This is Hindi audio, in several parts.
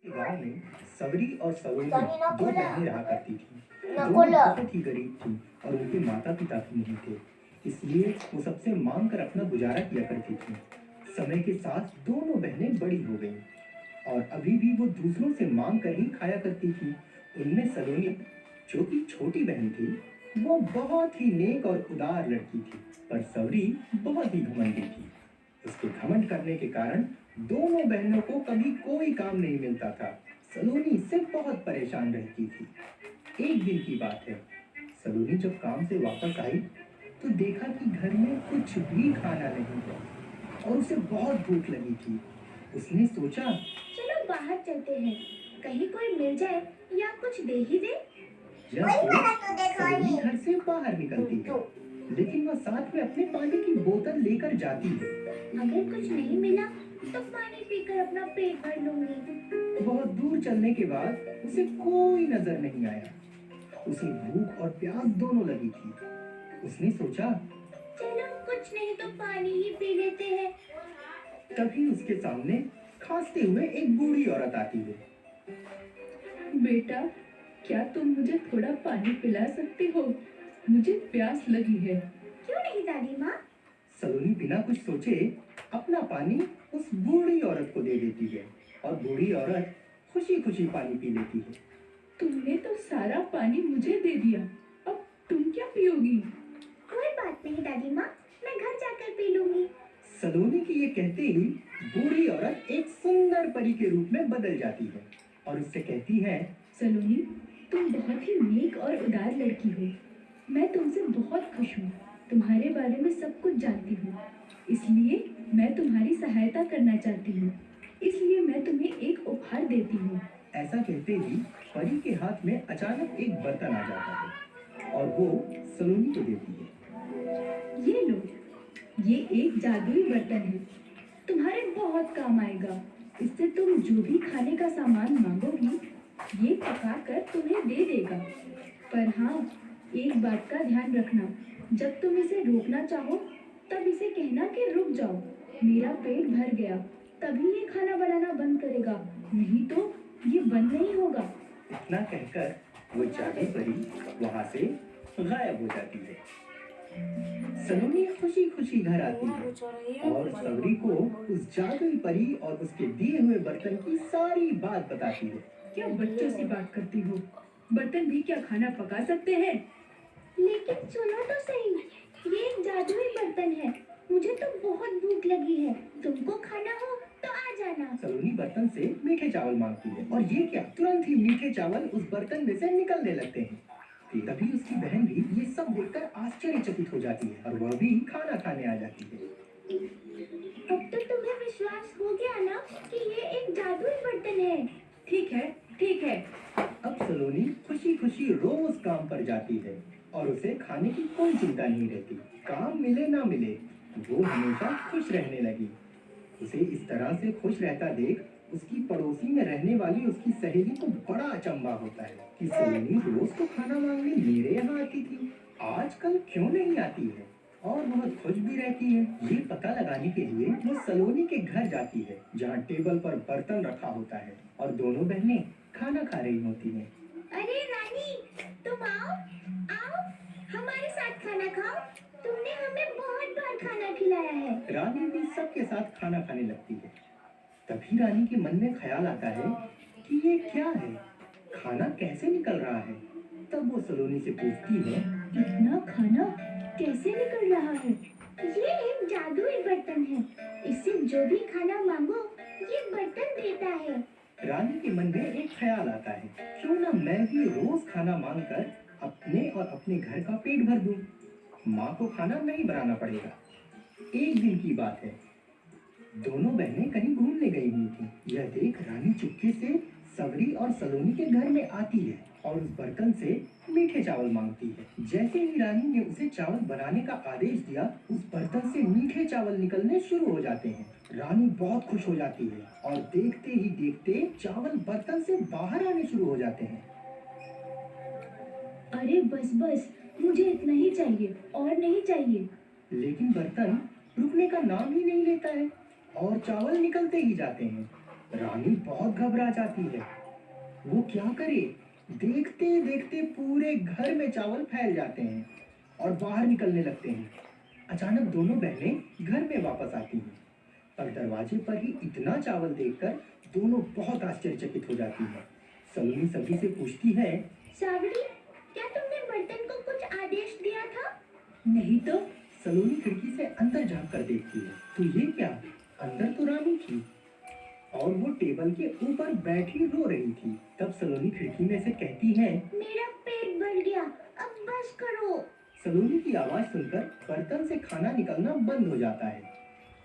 गांव में सवरी और सलोनी दो बहनें रहा करती थी। दोनों बहुत ही गरीब थी और उनके माता पिता भी नहीं थे, इसलिए वो सबसे मांग कर अपना गुजारा किया करती थी। समय के साथ दोनों बहनें बड़ी हो गईं और अभी भी वो दूसरों से मांग कर ही खाया करती थी। उनमें सलोनी, जो कि छोटी बहन थी, वो बहुत ही नेक और उदार लड़की थी, पर सवरी बहुत ही घमंडी थी। उसके घमंड करने के कारण दोनों बहनों को कभी कोई काम नहीं मिलता था। सलोनी इससे बहुत परेशान रहती थी। एक दिन की बात है, सलोनी जब काम से वापस आई तो देखा कि घर में कुछ भी खाना नहीं है और उसे बहुत भूख लगी थी। उसने सोचा, चलो बाहर चलते हैं, कहीं कोई मिल जाए या कुछ दे ही दे। यह सोच सलोनी घर से बाहर निकलती है, लेकिन वह साथ में अपने पानी की बोतल लेकर जाती है। अगर कुछ नहीं मिला तो पानी पीकर अपना पेट भर लूंगी। बहुत दूर चलने के बाद उसे कोई नजर नहीं आया। उसे भूख और प्यास दोनों लगी थी। उसने सोचा, चलो कुछ नहीं तो पानी ही पी लेते हैं। तभी उसके सामने खांसते हुए एक बूढ़ी औरत आती है। बेटा, क्या तुम मुझे थोड़ा पानी पिला सकते हो? मुझे प्यास लगी है। क्यों नहीं दादी माँ। सलोनी बिना कुछ सोचे अपना पानी उस बूढ़ी औरत को दे देती है और बूढ़ी औरत खुशी खुशी पानी पी लेती है। तुमने तो सारा पानी मुझे दे दिया, अब तुम क्या पियोगी? कोई बात नहीं दादी माँ, मैं घर जाकर पी लूंगी। सलोनी की ये कहते ही बूढ़ी औरत एक सुंदर परी के रूप में बदल जाती है और उससे कहती है, सलोनी, तुम बहुत ही नेक और उदार लड़की हो। मैं तुमसे बहुत खुश हूँ। तुम्हारे बारे में सब कुछ जानती हूँ, इसलिए मैं तुम्हारी सहायता करना चाहती हूँ। इसलिए मैं तुम्हें एक उपहार देती हूँ। ऐसा कहते ही परी के हाथ में अचानक एक बर्तन आ जाता है और वो सलोनी को देती है। ये लो, ये एक जादुई बर्तन है, तुम्हारे बहुत काम आएगा। इससे तुम जो भी खाने का सामान मांगोगी, ये पकाकर तुम्हें दे देगा। पर हाँ, एक बात का ध्यान रखना, जब तुम इसे रोकना चाहो तब इसे कहना कि रुक जाओ, मेरा पेट भर गया, तभी ये खाना बनाना बंद करेगा, नहीं तो ये बंद नहीं होगा। इतना कहकर वो जादू परी वहां से गायब हो जाती है। सलोनी खुशी खुशी घर आती है और सवरी को उस जादुई परी और उसके दिए हुए बर्तन की सारी बात बताती है। क्या बच्चों से बात करती हो? बर्तन भी क्या खाना पका सकते हैं? लेकिन सुनो तो सही, ये एक जादुई बर्तन है। मुझे तो बहुत भूख लगी है, तुमको खाना हो तो आ जाना। सलोनी बर्तन से मीठे चावल मांगती है और ये क्या, तुरंत ही मीठे चावल उस बर्तन में से निकलने लगते हैं। तभी उसकी बहन भी ये सब देखकर आश्चर्यचकित हो जाती है और वह भी खाना खाने आ जाती है। अब तो तुम्हें विश्वास हो गया ना कि ये एक जादुई बर्तन है। ठीक है, ठीक है। अब सलोनी खुशी खुशी रोज काम पर जाती है और उसे खाने की कोई चिंता नहीं रहती। काम मिले ना मिले, वो हमेशा खुश रहने लगी। उसे इस तरह से खुश रहता देख उसकी पड़ोसी में रहने वाली उसकी सहेली को बड़ा अचंभा होता है कि सलोनी रोज तो खाना मांगने मेरे यहाँ आती थी, आजकल क्यों नहीं आती है और बहुत खुश भी रहती है। ये पता लगाने के लिए वो सलोनी के घर जाती है, जहाँ टेबल पर बर्तन रखा होता है और दोनों बहनें खाना खा रही होती हैं। अरे रानी, तुम आओ आओ, हमारे साथ खाना खाओ। तुमने हमें बहुत बार खाना खिलाया है। रानी भी सबके साथ खाना खाने लगती है। तभी रानी के मन में ख्याल आता है कि ये क्या है, खाना कैसे निकल रहा है। तब वो सलोनी से पूछती है, इतना खाना कैसे निकल रहा है? ये एक जादुई बर्तन है, इससे जो भी खाना मांगो ये बर्तन देता है। रानी के मन में एक ख्याल आता है, क्यों ना मैं भी रोज खाना मांगकर अपने और अपने घर का पेट भर दूं। माँ को खाना नहीं बनाना पड़ेगा। एक दिन की बात है, दोनों बहनें कहीं घूमने गई हुई थी। यह देख रानी चुपके से सवरी और सलोनी के घर में आती है और उस बर्तन से मीठे चावल मांगती है। जैसे ही रानी ने उसे चावल बनाने का आदेश दिया, उस बर्तन से मीठे चावल निकलने शुरू हो जाते हैं। रानी बहुत खुश हो जाती है और देखते ही देखते चावल बर्तन से बाहर आने शुरू हो जाते हैं। अरे बस बस, मुझे इतना ही चाहिए और नहीं चाहिए। लेकिन बर्तन रुकने का नाम ही नहीं लेता है और चावल निकलते ही जाते हैं। रानी बहुत घबरा जाती है। वो क्या करे, देखते देखते पूरे घर में चावल फैल जाते हैं और बाहर निकलने लगते हैं। अचानक दोनों बहनें घर में वापस आती हैं, पर दरवाजे पर ही इतना चावल देखकर दोनों बहुत आश्चर्यचकित हो जाती हैं। सलोनी सभी से पूछती है, सावरी, क्या तुमने बर्तन को कुछ आदेश दिया था? नहीं तो। सलोनी खिड़की से अंदर झांक कर देखती है तो ये क्या, अंदर तो रानी थी और वो टेबल के ऊपर बैठी रो रही थी। तब सलोनी खिड़की में से कहती है, मेरा पेट भर गया, अब बस करो। सलोनी की आवाज सुनकर बर्तन से खाना निकलना बंद हो जाता है,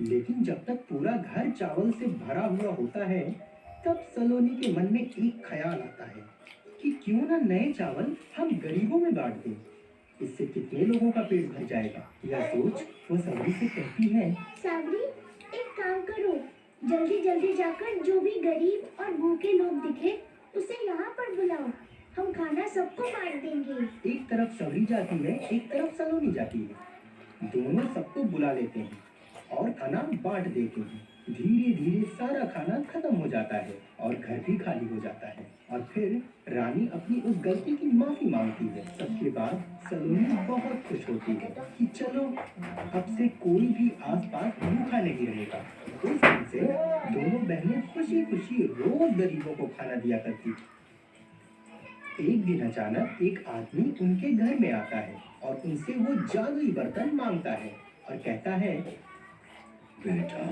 लेकिन जब तक पूरा घर चावल से भरा हुआ होता है तब सलोनी के मन में एक ख्याल आता है कि क्यों ना नए चावल हम गरीबों में बांट दें, इससे कितने लोगों का पेट भर जाएगा। यह सोच वो सबरी से कहती है, सावरी, एक काम करो, जल्दी जल्दी जाकर जो भी गरीब और भूखे लोग दिखे उसे यहाँ पर बुलाओ, हम खाना सबको बांट देंगे। एक तरफ सबरी जाती है, एक तरफ सलोनी जाती है। दोनों सबको बुला लेते हैं और खाना बांट देते हैं। धीरे धीरे सारा खाना खत्म हो जाता है और घर भी खाली हो जाता है और फिर रानी अपनी उस गलती की माफी मांगती है। सबके बाद सलोनी बहुत खुश होती है कि चलो अब से कोई भी आसपास भूखा नहीं रहेगा। उस दिन से दोनों बहनें खुशी खुशी रोज गरीबों को खाना दिया करती थी। एक दिन अचानक एक आदमी उनके घर में आता है और उनसे वो जादुई बर्तन मांगता है और कहता है, बेटा,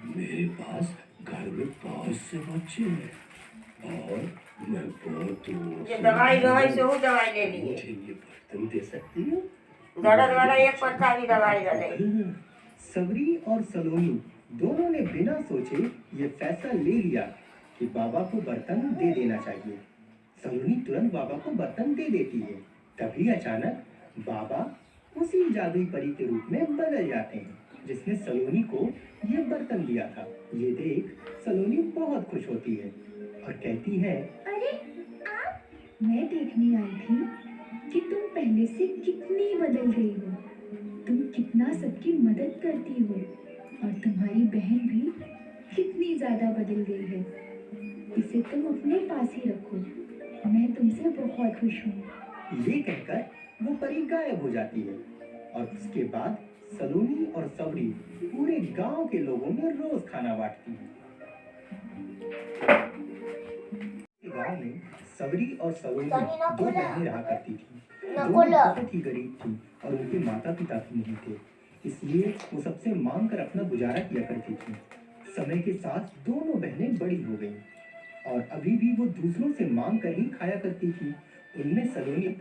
मेरे पास घर में बहुत से बच्चे हैं और मैं बहुत ये दवाई से वो दवाई ले ली। मुझे ये बर्तन दे सकती हो? दर्द वाला एक पत्ता भी दवाई ले। सबरी और सलोनी दोनों ने बिना सोचे ये फैसला ले लिया कि बाबा को बर्तन दे देना चाहिए। सलोनी तुरंत बाबा को बर्तन दे देती है। तभी अचानक बाबा उसी जादुई परी के रूप में बदल जाते हैं जिसने सलोनी को ये बर्तन दिया था। ये देख सलोनी बहुत खुश होती है और कहती है, अरे आप? मैं देखने आई थी कि तुम पहले से कितनी बदल गई हो। तुम कितना सबकी मदद करती हो और तुम्हारी बहन भी कितनी ज्यादा बदल गई है। इसे तुम अपने पास ही रखो, मैं तुमसे बहुत खुश हूँ। ये कहकर वो परी गायब हो जाती है और उसके बाद सलोनी और सबरी पूरे गांव के लोगों में रोज खाना बांटती है। गांव में सबरी और सलोनी दो बहनें रहा करती थी। दोनों बहुत ही गरीब थी और उनके माता पिता भी नहीं थे, इसलिए वो सबसे मांग कर अपना गुजारा किया करती थी। समय के साथ दोनों बहनें बड़ी हो गईं और अभी भी वो दूसरों से मांग कर ही खाया करती थी। उनमें सलोनी,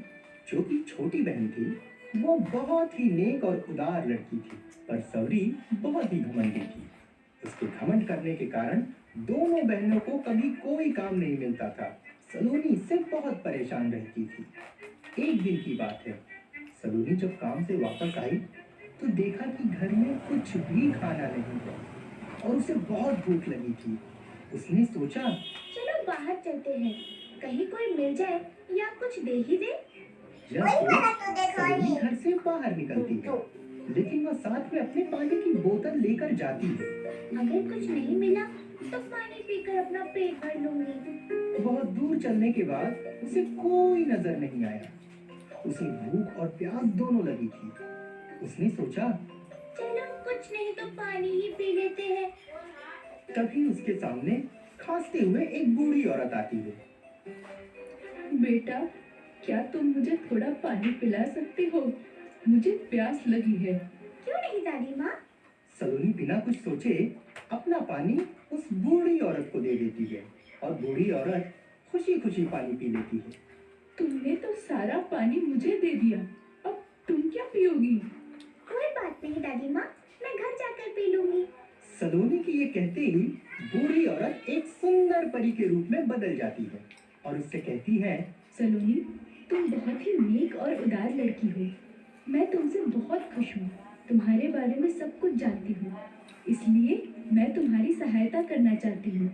जो कि छोटी बहन थी, वो बहुत ही नेक और उदार लड़की थी, पर सबरी बहुत ही घमंडी थी। उसके घमंड करने के कारण दोनों बहनों को कभी कोई काम नहीं मिलता था। सलोनी इससे बहुत परेशान रहती थी। एक दिन की बात है, सलोनी जब काम से वापस आई तो देखा कि घर में कुछ भी खाना नहीं था और उसे बहुत भूख लगी थी। उसने सोचा, चलो बाहर चलते हैं, कहीं कोई मिल जाए या कुछ दे ही दे। यह सोच सलोनी घर से बाहर निकलती है, लेकिन वह साथ में अपने पानी की बोतल लेकर जाती है। अगर कुछ नहीं मिला तो पानी पीकर अपना पेट भर लूंगी। बहुत दूर चलने के बाद उसे कोई नजर नहीं आया। उसे भूख और प्यास दोनों लगी थी। उसने सोचा, चलो कुछ नहीं तो पानी ही पी लेते हैं। तभी उसके सामने खांसते हुए एक बूढ़ी औरत आती है। बेटा, क्या तुम मुझे थोड़ा पानी पिला सकते हो? मुझे प्यास लगी है। क्यों नहीं दादी माँ? सलोनी बिना कुछ सोचे अपना पानी उस बूढ़ी औरत को दे देती है और बूढ़ी औरत खुशी खुशी पानी पी लेती है। तुमने तो सारा पानी मुझे दे दिया, अब तुम क्या पियोगी? कोई बात नहीं दादी माँ, मैं घर जाकर पी लूंगी। सलोनी की ये कहते ही बूढ़ी औरत एक सुंदर परी के रूप में बदल जाती है और उससे कहती है, सलोनी, तुम बहुत ही नेक और उदार लड़की हो। मैं तुमसे बहुत खुश हूँ। तुम्हारे बारे में सब कुछ जानती हूँ, इसलिए मैं तुम्हारी सहायता करना चाहती हूँ।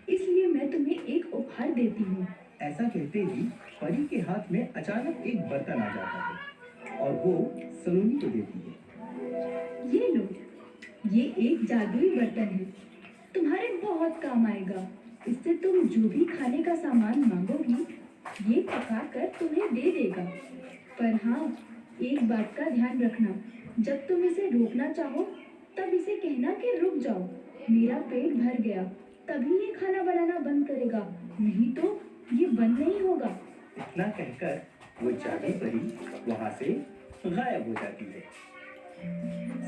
इसलिए मैं तुम्हें एक उपहार देती हूँ। ऐसा कहते ही परी के हाथ में अचानक एक बर्तन आ जाता है और वो सलोनी को देती है। ये लो, ये एक जादुई बर्तन है। तुम्हारे बहुत काम आएगा। इससे तुम जो भी खाने का सामान मांगोगी ये पका कर तुम्हें दे देगा। पर हाँ, एक बात का ध्यान रखना, जब तुम इसे रोकना चाहो तब इसे कहना कि रुक जाओ, मेरा पेट भर गया, तभी ये खाना बनाना बंद करेगा, नहीं तो ये बंद नहीं होगा। इतना कहकर वो जादुई परी वहां से गायब हो जाती है।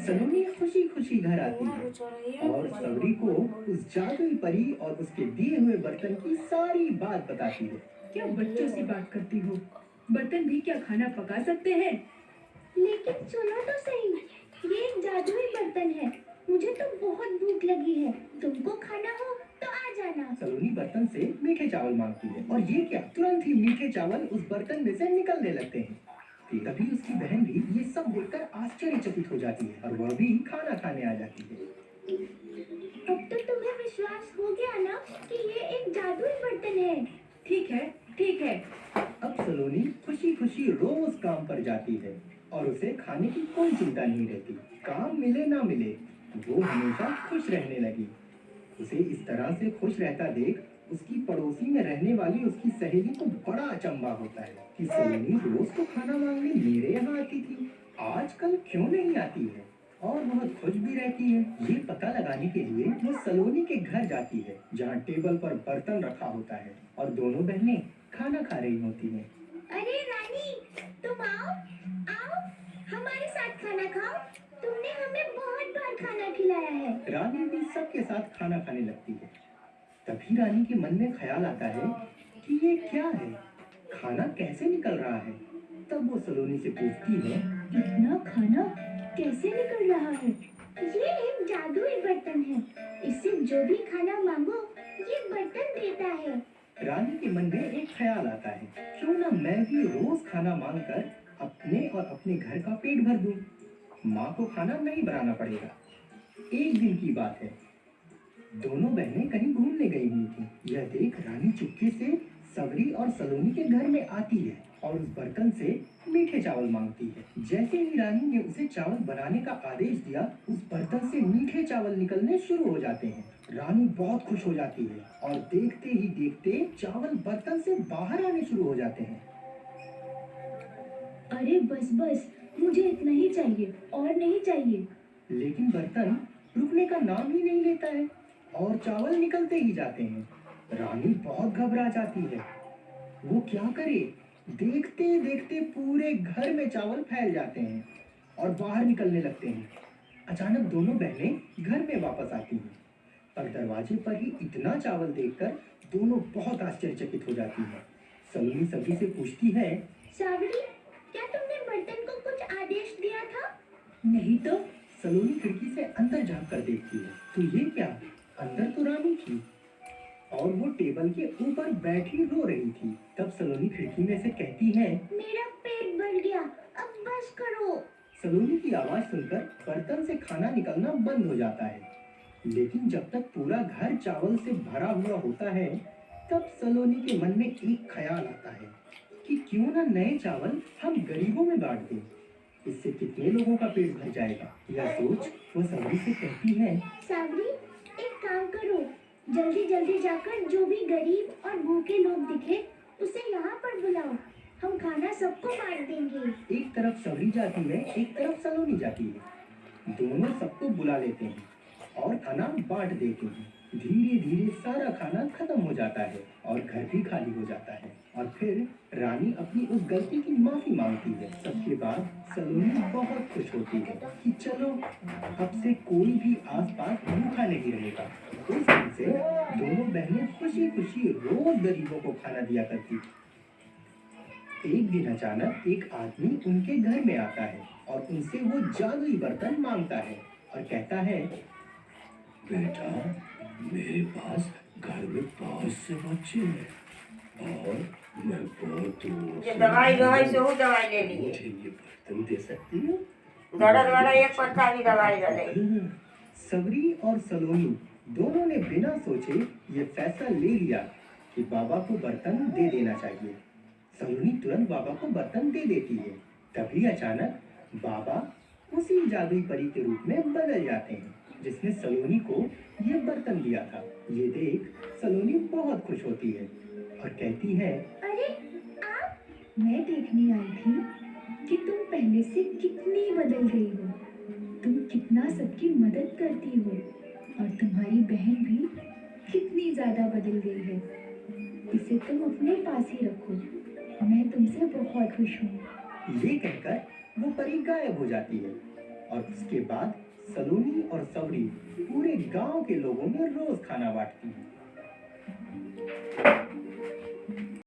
सलोनी खुशी खुशी घर आती है और सबरी को उस जादुई परी और उसके दिए हुए बर्तन की सारी बात बताती है। क्या बच्चों से बात करती हो? बर्तन भी क्या खाना पका सकते हैं? लेकिन सुनो तो सही, ये एक जादुई बर्तन है। मुझे तो बहुत भूख लगी है, तुमको खाना हो तो आ जाना। सलोनी बर्तन से मीठे चावल मांगती है और ये क्या, तुरंत ही मीठे चावल उस बर्तन में से निकलने लगते हैं। तभी उसकी बहन भी ये सब देखकर आश्चर्यचकित हो जाती है और वह भी खाना खाने आ जाती है। अब तो तुम्हें विश्वास हो गया ना कि ये एक जादुई बर्तन है। ठीक है, ठीक है। अब सलोनी खुशी खुशी रोज काम पर जाती है और उसे खाने की कोई चिंता नहीं रहती। काम मिले ना मिले वो हमेशा खुश रहने लगी। उसे इस तरह से खुश रहता देख उसकी पड़ोसी में रहने वाली उसकी सहेली को बड़ा अचंभा होता है कि सलोनी रोज तो खाना मांगने मेरे यहाँ आती थी, आजकल क्यों नहीं आती है और बहुत खुश भी रहती है। ये पता लगाने के लिए वो सलोनी के घर जाती है जहाँ टेबल पर बर्तन रखा होता है और दोनों बहनें खाना खा रही होती हैं। अरे रानी, तुम आओ आओ, हमारे साथ खाना खाओ। तुमने हमें बहुत बार खाना खिलाया है। रानी भी सबके साथ खाना खाने लगती है। तभी रानी के मन में ख्याल आता है कि ये क्या है, खाना कैसे निकल रहा है। तब वो सलोनी से पूछती है, इतना खाना कैसे निकल रहा है? ये एक जादुई बर्तन है, इससे जो भी खाना मांगो ये बर्तन देता है। रानी के मन में एक ख्याल आता है, क्यों ना मैं भी रोज खाना मांगकर अपने और अपने घर का पेट भर दूं। माँ को खाना नहीं बनाना पड़ेगा। एक दिन की बात है, दोनों बहनें कहीं घूमने गई हुई थी। यह देख रानी चुपके से सबरी और सलोनी के घर में आती है और उस बर्तन से मीठे चावल मांगती है। जैसे ही रानी ने उसे चावल बनाने का आदेश दिया, उस बर्तन से मीठे चावल निकलने शुरू हो जाते हैं। रानी बहुत खुश हो जाती है और देखते ही देखते चावल बर्तन से बाहर आने शुरू हो जाते हैं। अरे बस बस, मुझे इतना ही चाहिए और नहीं चाहिए। लेकिन बर्तन रुकने का नाम ही नहीं लेता है और चावल निकलते ही जाते हैं। रानी बहुत घबरा जाती है। वो क्या करे, देखते देखते पूरे घर में चावल फैल जाते हैं और बाहर निकलने लगते हैं। अचानक दोनों बहनें घर में वापस आती हैं, पर दरवाजे पर ही इतना चावल देखकर दोनों बहुत आश्चर्यचकित हो जाती हैं। सलोनी सबरी से पूछती है, सावरी, क्या तुमने बर्तन को कुछ आदेश दिया था? नहीं तो। सलोनी खिड़की से अंदर झांक कर देखती है तो ये क्या, अंदर तो रानी थी और वो टेबल के ऊपर बैठी रो रही थी। तब सलोनी खिड़की में से कहती है, मेरा पेट भर गया, अब बस करो। सलोनी की आवाज सुनकर बर्तन से खाना निकलना बंद हो जाता है। लेकिन जब तक पूरा घर चावल से भरा हुआ होता है, तब सलोनी के मन में एक ख्याल आता है कि क्यों ना नए चावल हम गरीबों में बांट दें, इससे कितने लोगों का पेट भर जाएगा। यह सोच वो सबरी से कहती है, सावरी, एक काम करो, जल्दी जल्दी जाकर जो भी गरीब और भूखे लोग दिखे उसे यहाँ पर बुलाओ, हम खाना सबको बांट देंगे। एक तरफ सबरी जाती है, एक तरफ सलोनी जाती है। दोनों सबको बुला लेते हैं और खाना बांट देते हैं। धीरे धीरे सारा खाना खत्म हो जाता है और घर भी खाली हो जाता है और फिर रानी अपनी उस गलती की माफी मांगती है। सबके बाद सलोनी बहुत खुश होती है कि चलो अब से कोई भी आसपास भूखा नहीं रहेगा। उस दिन से दोनों बहनें खुशी खुशी रोज गरीबों को खाना दिया करती थी। एक दिन अचानक एक आदमी उनके घर में आता है और उनसे वो जादुई बर्तन मांगता है और कहता है, बेटा, मेरे पास घर में 5 से बच्चे हैं और मैं बहुत ये दवाई दवाई से वो दवाई ले लिए। मुझे ये बर्तन दे सकती हो? दर्द वाला एक पत्ता भी दवाई ले। सबरी और सलोनी दोनों ने बिना सोचे ये फैसला ले लिया कि बाबा को बर्तन दे देना चाहिए। सलोनी तुरंत बाबा को बर्तन दे देती है। तभी अचानक बाबा उसी जादुई परी के रूप में बदल जाते हैं जिसने सलोनी को ये बर्तन दिया था। ये देख सलोनी बहुत खुश होती है और कहती है, अरे आप मैं देखने आई थी कि तुम पहले से कितनी बदल गई हो। तुम कितना सबकी मदद करती हो और तुम्हारी बहन भी कितनी ज्यादा बदल गई है। इसे तुम अपने पास ही रखो। मैं तुमसे बहुत खुश हूँ। ये कहकर वो परी गायब हो जाती है और उसके बाद सलोनी और सबरी पूरे गांव के लोगों में रोज खाना बांटती है।